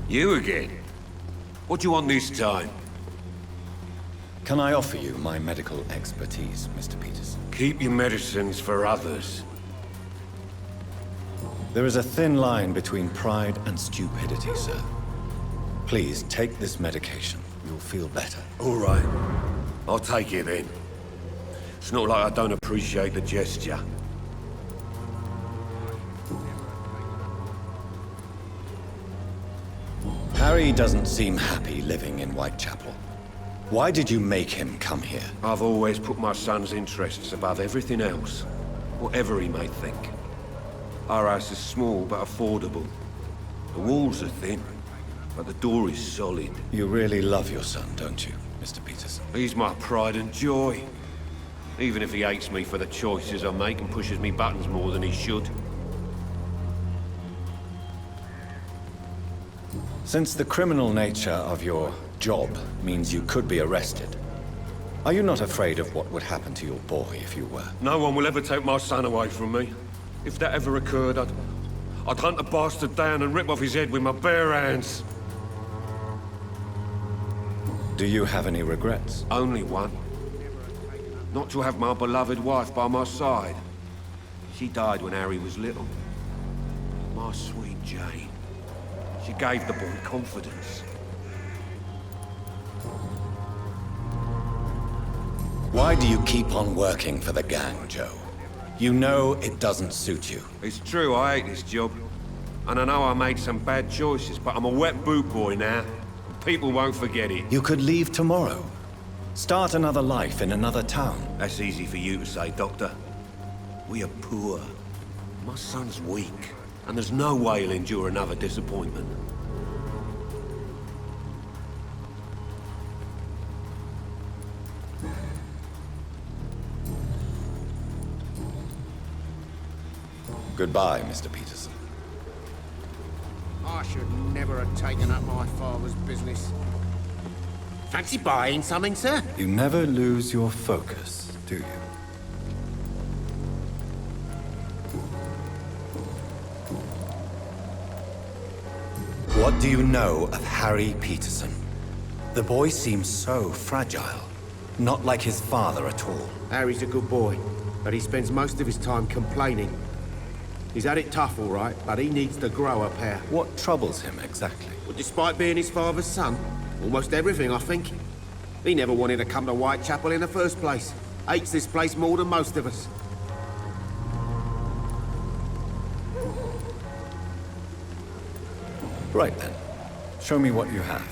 You again? What do you want this time? Can I offer you my medical expertise, Mr. Peterson? Keep your medicines for others. There is a thin line between pride and stupidity, sir. Please, take this medication. You'll feel better. All right. I'll take it then. It's not like I don't appreciate the gesture. Harry doesn't seem happy living in Whitechapel. Why did you make him come here? I've always put my son's interests above everything else, whatever he may think. Our house is small but affordable. The walls are thin, but the door is solid. You really love your son, don't you, Mr. Peterson? He's my pride and joy. Even if he hates me for the choices I make and pushes me buttons more than he should. Since the criminal nature of your job means you could be arrested, are you not afraid of what would happen to your boy if you were? No one will ever take my son away from me. If that ever occurred, I'd hunt the bastard down and rip off his head with my bare hands. Do you have any regrets? Only one. Not to have my beloved wife by my side. She died when Harry was little. My sweet Jane. She gave the boy confidence. Why do you keep on working for the gang, Joe? You know it doesn't suit you. It's true, I hate this job. And I know I made some bad choices, but I'm a wet boot boy now. People won't forget it. You could leave tomorrow. Start another life in another town. That's easy for you to say, Doctor. We are poor. My son's weak. And there's no way he'll endure another disappointment. Goodbye, Mr. Peterson. I should never have taken up my father's business. Fancy buying something, sir? You never lose your focus, do you? What do you know of Harry Peterson? The boy seems so fragile. Not like his father at all. Harry's a good boy, but he spends most of his time complaining. He's had it tough, all right, but he needs to grow a pair. What troubles him exactly? Well, despite being his father's son, almost everything, I think. He never wanted to come to Whitechapel in the first place. Hates this place more than most of us. Right then. Show me what you have.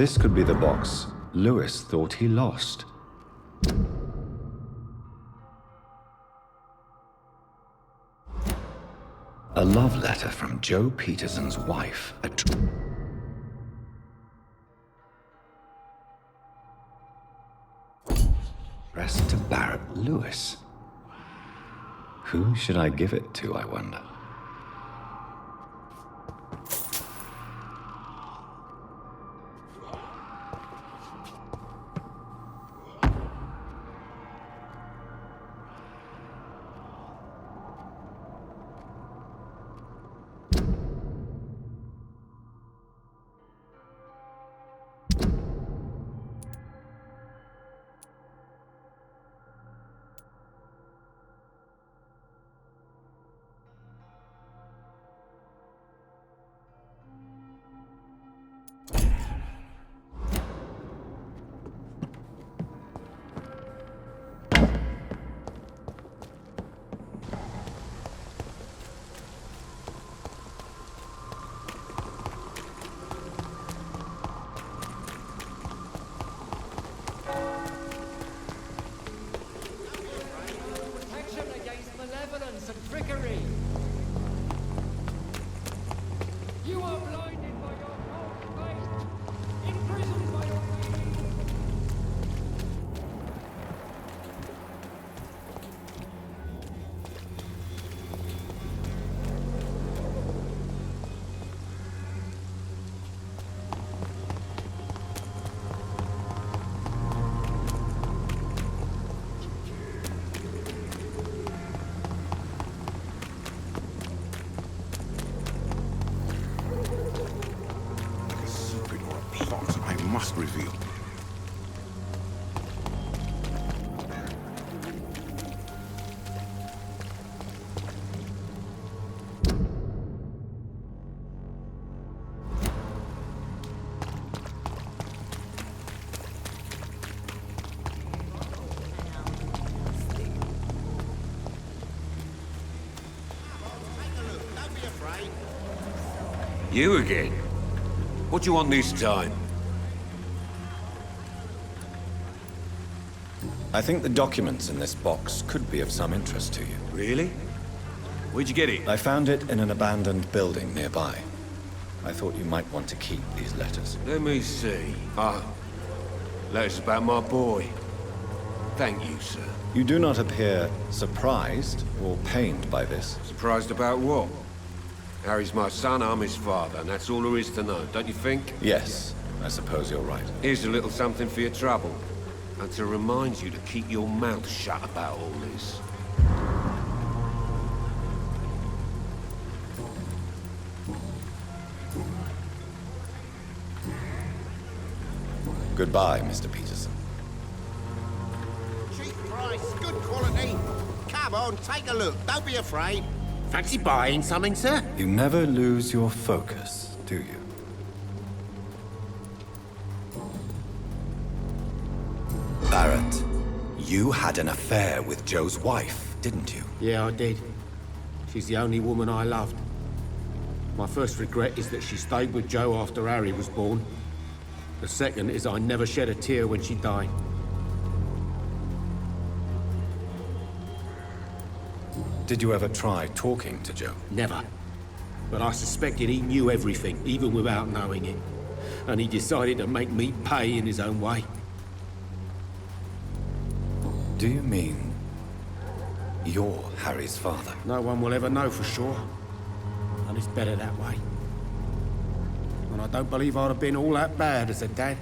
This could be the box Lewis thought he lost. A love letter from Joe Peterson's wife, addressed to Barrett Lewis. Who should I give it to, I wonder? Must reveal. You again? What do you want this time? I think the documents in this box could be of some interest to you. Really? Where'd you get it? I found it in an abandoned building nearby. I thought you might want to keep these letters. Let me see. Letters about my boy. Thank you, sir. You do not appear surprised or pained by this. Surprised about what? Harry's my son, I'm his father, and that's all there is to know, don't you think? Yes, I suppose you're right. Here's a little something for your trouble. And to remind you to keep your mouth shut about all this. Goodbye, Mr. Peterson. Cheap price, good quality. Come on, take a look. Don't be afraid. Fancy buying something, sir? You never lose your focus, do you? Barrett, you had an affair with Joe's wife, didn't you? Yeah, I did. She's the only woman I loved. My first regret is that she stayed with Joe after Harry was born. The second is I never shed a tear when she died. Did you ever try talking to Joe? Never. But I suspected he knew everything, even without knowing it. And he decided to make me pay in his own way. Do you mean you're Harry's father? No one will ever know for sure. And it's better that way. And I don't believe I'd have been all that bad as a dad.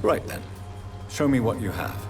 Right then. Show me what you have.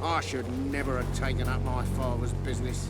I should never have taken up my father's business.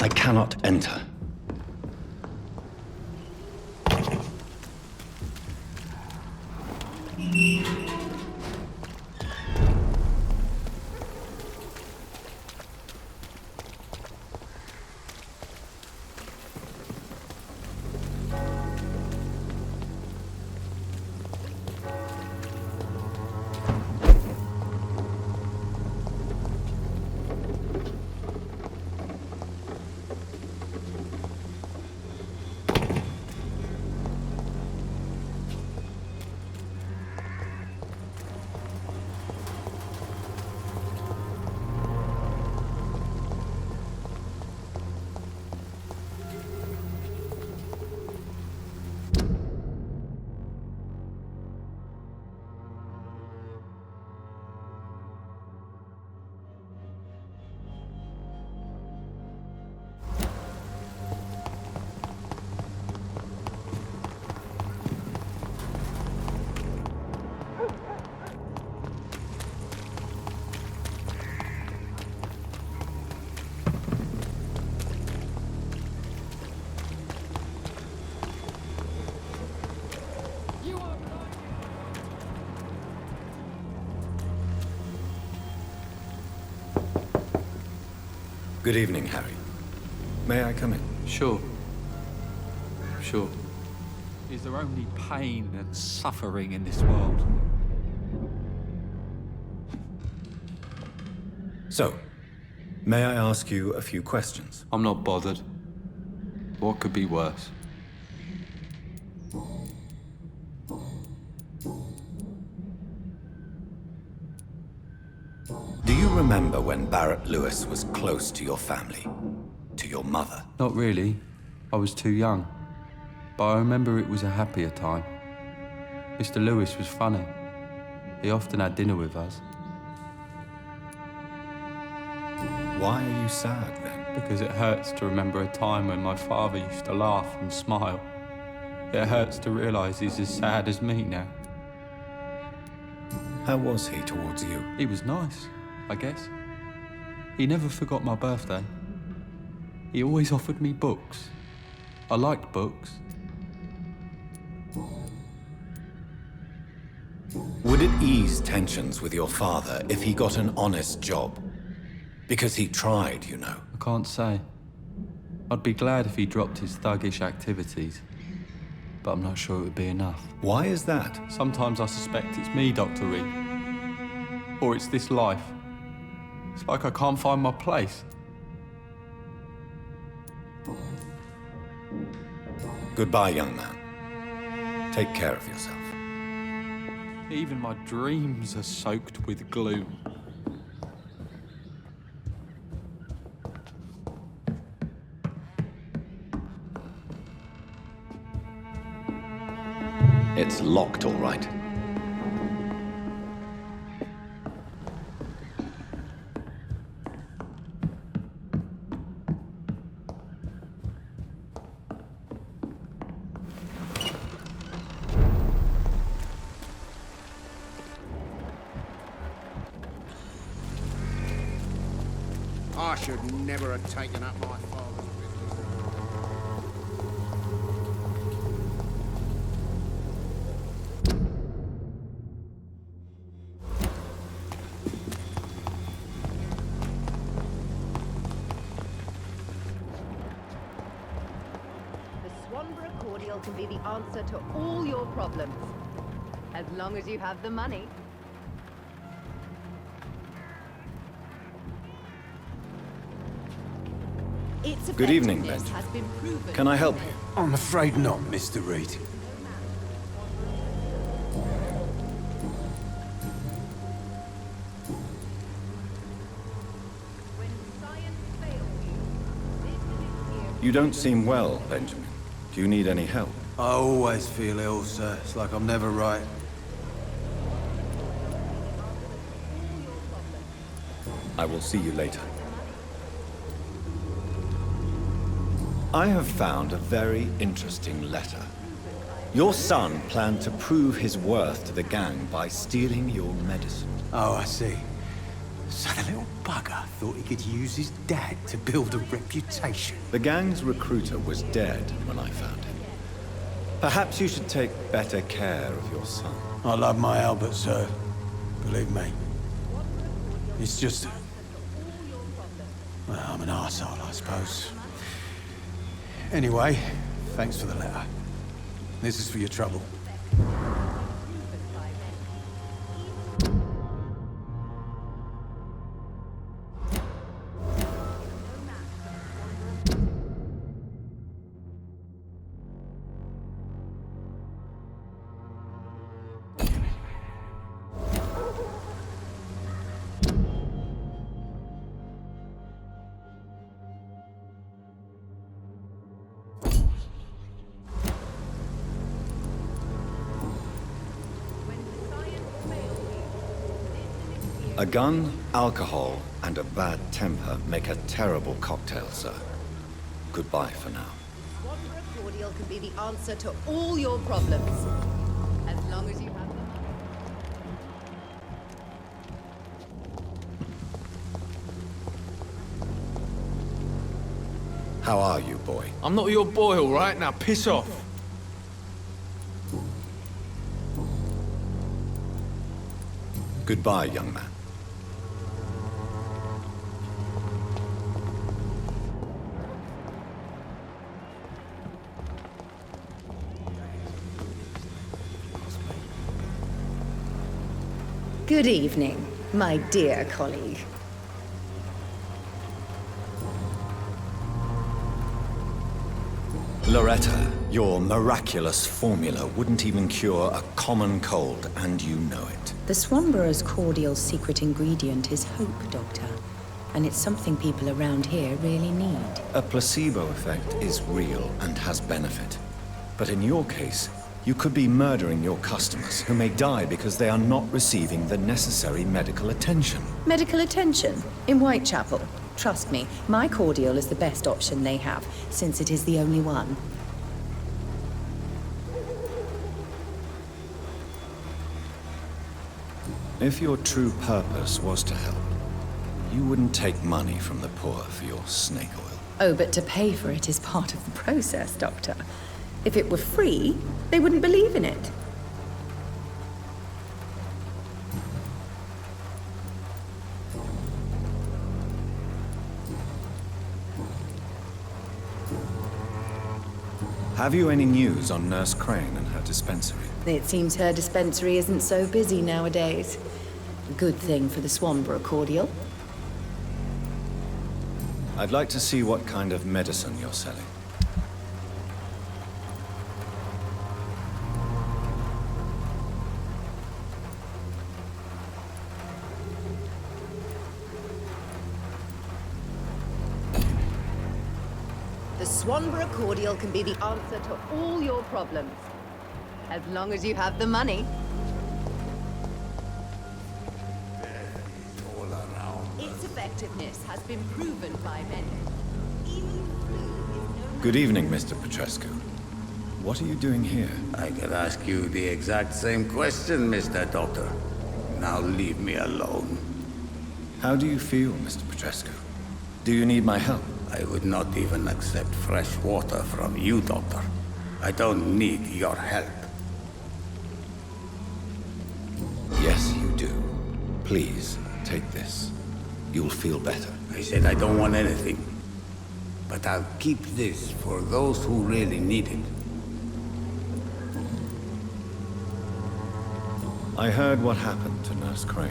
I cannot enter. Good evening, Harry. May I come in? Sure. Sure. Is there only pain and suffering in this world? So, may I ask you a few questions? I'm not bothered. What could be worse? Do you remember when Barrett Lewis was close to your family? To your mother? Not really. I was too young. But I remember it was a happier time. Mr. Lewis was funny. He often had dinner with us. Why are you sad then? Because it hurts to remember a time when my father used to laugh and smile. It hurts to realise he's as sad as me now. How was he towards you? He was nice, I guess. He never forgot my birthday. He always offered me books. I liked books. Would it ease tensions with your father if he got an honest job? Because he tried, you know. I can't say. I'd be glad if he dropped his thuggish activities, but I'm not sure it would be enough. Why is that? Sometimes I suspect it's me, Dr. Reid. Or it's this life. It's like I can't find my place. Goodbye, young man. Take care of yourself. Even my dreams are soaked with gloom. It's locked, all right. I should never have taken up my father's business. The Swanborough cordial can be the answer to all your problems. As long as you have the money. Its Good evening, effectiveness Benjamin. has been proven. Can I help you? I'm afraid not, Mr. Reid. When science fails you, this is here. You don't seem well, Benjamin. Do you need any help? I always feel ill, sir. It's like I'm never right. I will see you later. I have found a very interesting letter. Your son planned to prove his worth to the gang by stealing your medicine. Oh, I see. So the little bugger thought he could use his dad to build a reputation. The gang's recruiter was dead when I found him. Perhaps you should take better care of your son. I love my Albert, sir. Believe me. It's just... Well, I'm an arsehole, I suppose. Anyway, thanks for the letter. This is for your trouble. A gun, alcohol, and a bad temper make a terrible cocktail, sir. Goodbye for now. Swanborough cordial can be the answer to all your problems. As long as you have the money. How are you, boy? I'm not your boy, all right? Now piss off. Goodbye, young man. Good evening, my dear colleague. Loretta, your miraculous formula wouldn't even cure a common cold, and you know it. The Swanborough's cordial's secret ingredient is hope, Doctor. And it's something people around here really need. A placebo effect is real and has benefit. But in your case, you could be murdering your customers who may die because they are not receiving the necessary medical attention. Medical attention? In Whitechapel? Trust me, my cordial is the best option they have, since it is the only one. If your true purpose was to help, you wouldn't take money from the poor for your snake oil. Oh, but to pay for it is part of the process, Doctor. If it were free, they wouldn't believe in it. Have you any news on Nurse Crane and her dispensary? It seems her dispensary isn't so busy nowadays. Good thing for the Swanborough cordial. I'd like to see what kind of medicine you're selling. The Swanborough cordial can be the answer to all your problems. As long as you have the money. Its effectiveness has been proven by many. Even flu is no... Good evening, Mr. Petrescu. What are you doing here? I could ask you the exact same question, Mr. Doctor. Now leave me alone. How do you feel, Mr. Petrescu? Do you need my help? I would not even accept fresh water from you, Doctor. I don't need your help. Yes, you do. Please, take this. You'll feel better. I said I don't want anything. But I'll keep this for those who really need it. I heard what happened to Nurse Crane.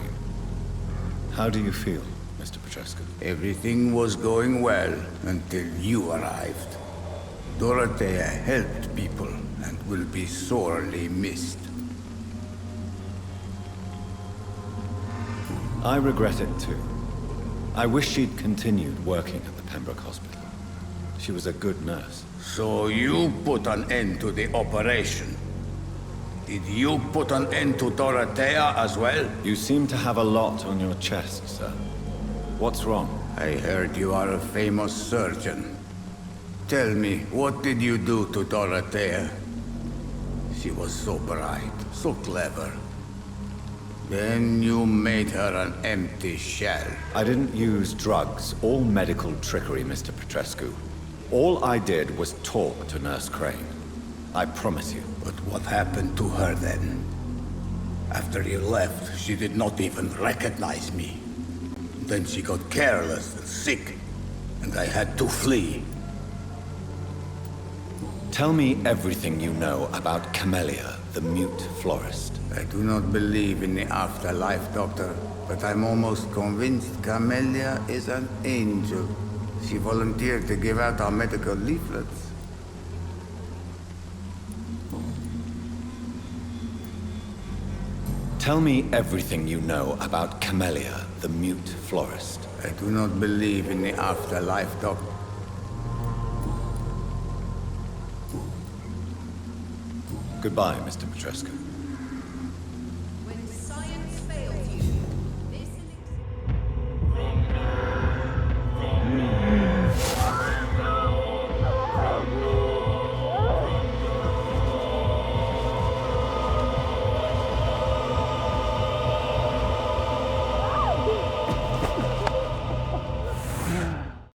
How do you feel, Mr. Petrescu? Everything was going well until you arrived. Dorothea helped people and will be sorely missed. I regret it too. I wish she'd continued working at the Pembroke Hospital. She was a good nurse. So you put an end to the operation. Did you put an end to Dorothea as well? You seem to have a lot on your chest, sir. What's wrong? I heard you are a famous surgeon. Tell me, what did you do to Dorothea? She was so bright, so clever. Then you made her an empty shell. I didn't use drugs or medical trickery, Mr. Petrescu. All I did was talk to Nurse Crane. I promise you. But what happened to her then? After you left, she did not even recognize me. Then she got careless and sick, and I had to flee. Tell me everything you know about Camellia, the mute florist. I do not believe in the afterlife, Doctor, but I'm almost convinced Camellia is an angel. She volunteered to give out our medical leaflets. Tell me everything you know about Camellia, the mute florist. I do not believe in the afterlife, Doctor. Goodbye, Mr. Petrescu.